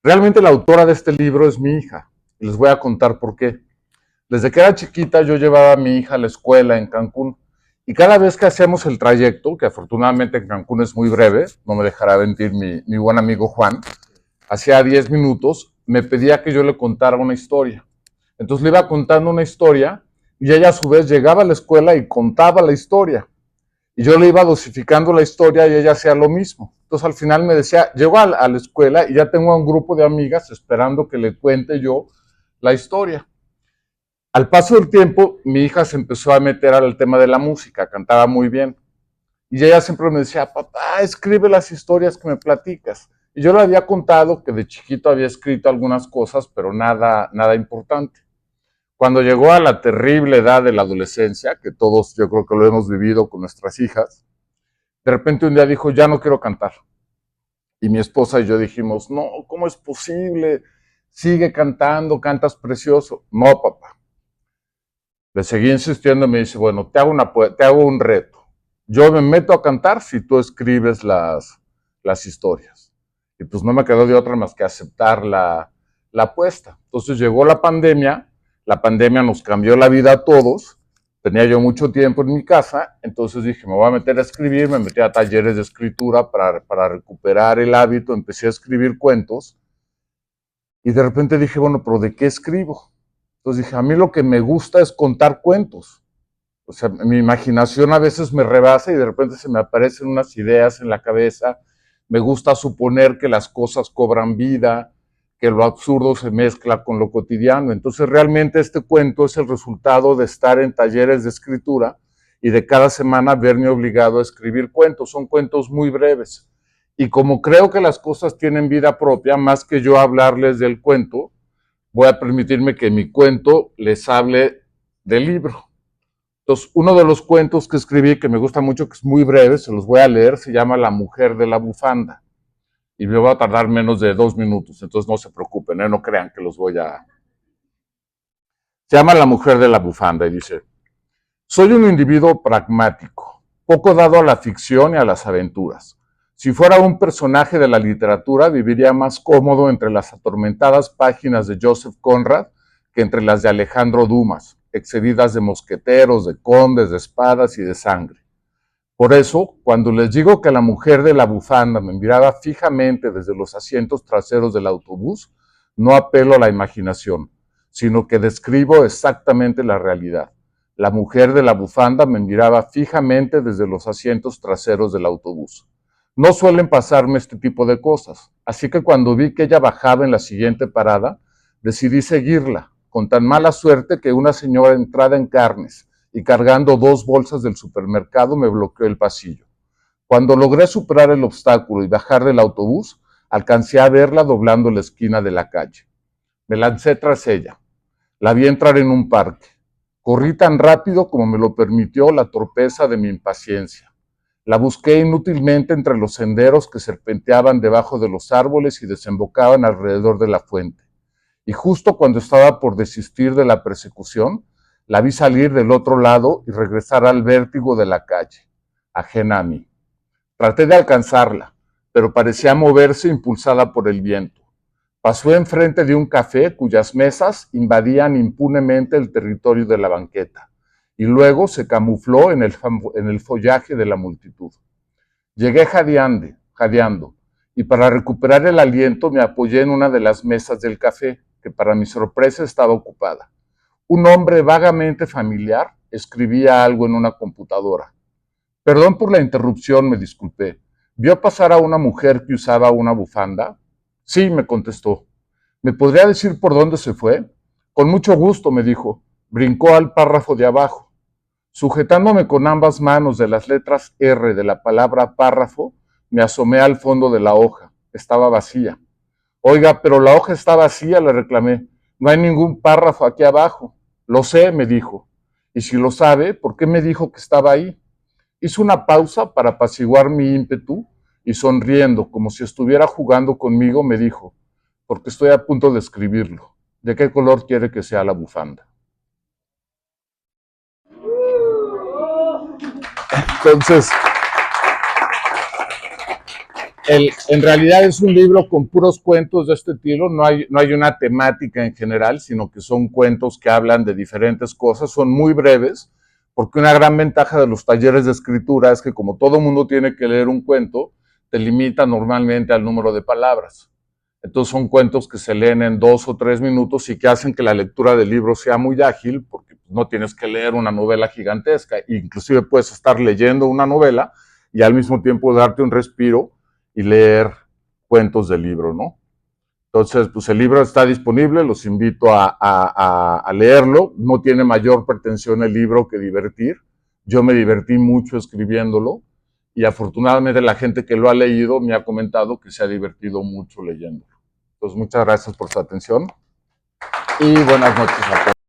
Realmente la autora de este libro es mi hija. Y les voy a contar por qué. Desde que era chiquita yo llevaba a mi hija a la escuela en Cancún. Y cada vez que hacíamos el trayecto, que afortunadamente en Cancún es muy breve, no me dejará mentir mi buen amigo Juan, hacía 10 minutos, me pedía que yo le contara una historia. Entonces le iba contando una historia y ella a su vez llegaba a la escuela y contaba la historia. Y yo le iba dosificando la historia y ella hacía lo mismo. Entonces al final me decía, llego a la escuela y ya tengo a un grupo de amigas esperando que le cuente yo la historia. Al paso del tiempo, mi hija se empezó a meter al tema de la música, cantaba muy bien. Y ella siempre me decía, papá, escribe las historias que me platicas. Y yo le había contado que de chiquito había escrito algunas cosas, pero nada importante. Cuando llegó a la terrible edad de la adolescencia, que todos yo creo que lo hemos vivido con nuestras hijas, de repente un día dijo, ya no quiero cantar. Y mi esposa y yo dijimos, no, ¿cómo es posible? Sigue cantando, cantas precioso. No, papá. Le seguí insistiendo y me dice, bueno, te hago un reto. Yo me meto a cantar si tú escribes las historias. Y pues no me quedó de otra más que aceptar la apuesta. Entonces llegó la pandemia nos cambió la vida a todos, tenía yo mucho tiempo en mi casa, entonces dije, me voy a meter a escribir, me metí a talleres de escritura para recuperar el hábito, empecé a escribir cuentos y de repente dije, bueno, pero ¿de qué escribo? Entonces dije, a mí lo que me gusta es contar cuentos. O sea, mi imaginación a veces me rebasa y de repente se me aparecen unas ideas en la cabeza. Me gusta suponer que las cosas cobran vida, que lo absurdo se mezcla con lo cotidiano. Entonces realmente este cuento es el resultado de estar en talleres de escritura y de cada semana verme obligado a escribir cuentos. Son cuentos muy breves. Y como creo que las cosas tienen vida propia, más que yo hablarles del cuento, voy a permitirme que mi cuento les hable del libro. Entonces, uno de los cuentos que escribí, que me gusta mucho, que es muy breve, se los voy a leer, se llama La mujer de la bufanda. Y me va a tardar menos de 2 minutos, entonces no se preocupen, no crean que los voy a... Se llama La mujer de la bufanda y dice, soy un individuo pragmático, poco dado a la ficción y a las aventuras. Si fuera un personaje de la literatura, viviría más cómodo entre las atormentadas páginas de Joseph Conrad que entre las de Alejandro Dumas, excedidas de mosqueteros, de condes, de espadas y de sangre. Por eso, cuando les digo que la mujer de la bufanda me miraba fijamente desde los asientos traseros del autobús, no apelo a la imaginación, sino que describo exactamente la realidad. La mujer de la bufanda me miraba fijamente desde los asientos traseros del autobús. No suelen pasarme este tipo de cosas, así que cuando vi que ella bajaba en la siguiente parada, decidí seguirla, con tan mala suerte que una señora entrada en carnes y cargando 2 bolsas del supermercado me bloqueó el pasillo. Cuando logré superar el obstáculo y bajar del autobús, alcancé a verla doblando la esquina de la calle. Me lancé tras ella. La vi entrar en un parque. Corrí tan rápido como me lo permitió la torpeza de mi impaciencia. La busqué inútilmente entre los senderos que serpenteaban debajo de los árboles y desembocaban alrededor de la fuente. Y justo cuando estaba por desistir de la persecución, la vi salir del otro lado y regresar al vértigo de la calle, ajena a mí. Traté de alcanzarla, pero parecía moverse impulsada por el viento. Pasó enfrente de un café cuyas mesas invadían impunemente el territorio de la banqueta, y luego se camufló en el follaje de la multitud. Llegué jadeando, y para recuperar el aliento me apoyé en una de las mesas del café, que para mi sorpresa estaba ocupada. Un hombre vagamente familiar escribía algo en una computadora. Perdón por la interrupción, me disculpé. ¿Vio pasar a una mujer que usaba una bufanda? Sí, me contestó. ¿Me podría decir por dónde se fue? Con mucho gusto, me dijo. Brincó al párrafo de abajo. Sujetándome con ambas manos de las letras R de la palabra párrafo, me asomé al fondo de la hoja. Estaba vacía. Oiga, pero la hoja está vacía, le reclamé. No hay ningún párrafo aquí abajo. Lo sé, me dijo. Y si lo sabe, ¿por qué me dijo que estaba ahí? Hizo una pausa para apaciguar mi ímpetu y sonriendo, como si estuviera jugando conmigo, me dijo, porque estoy a punto de escribirlo. ¿De qué color quiere que sea la bufanda? Entonces, En realidad es un libro con puros cuentos de este estilo, no hay una temática en general, sino que son cuentos que hablan de diferentes cosas, son muy breves, porque una gran ventaja de los talleres de escritura es que como todo mundo tiene que leer un cuento, te limita normalmente al número de palabras. Entonces son cuentos que se leen en 2 o 3 minutos y que hacen que la lectura del libro sea muy ágil, porque no tienes que leer una novela gigantesca, inclusive puedes estar leyendo una novela y al mismo tiempo darte un respiro y leer cuentos del libro, ¿no? Entonces, pues el libro está disponible, los invito a leerlo. No tiene mayor pretensión el libro que divertir. Yo me divertí mucho escribiéndolo y afortunadamente la gente que lo ha leído me ha comentado que se ha divertido mucho leyéndolo. Entonces, muchas gracias por su atención y buenas noches a todos.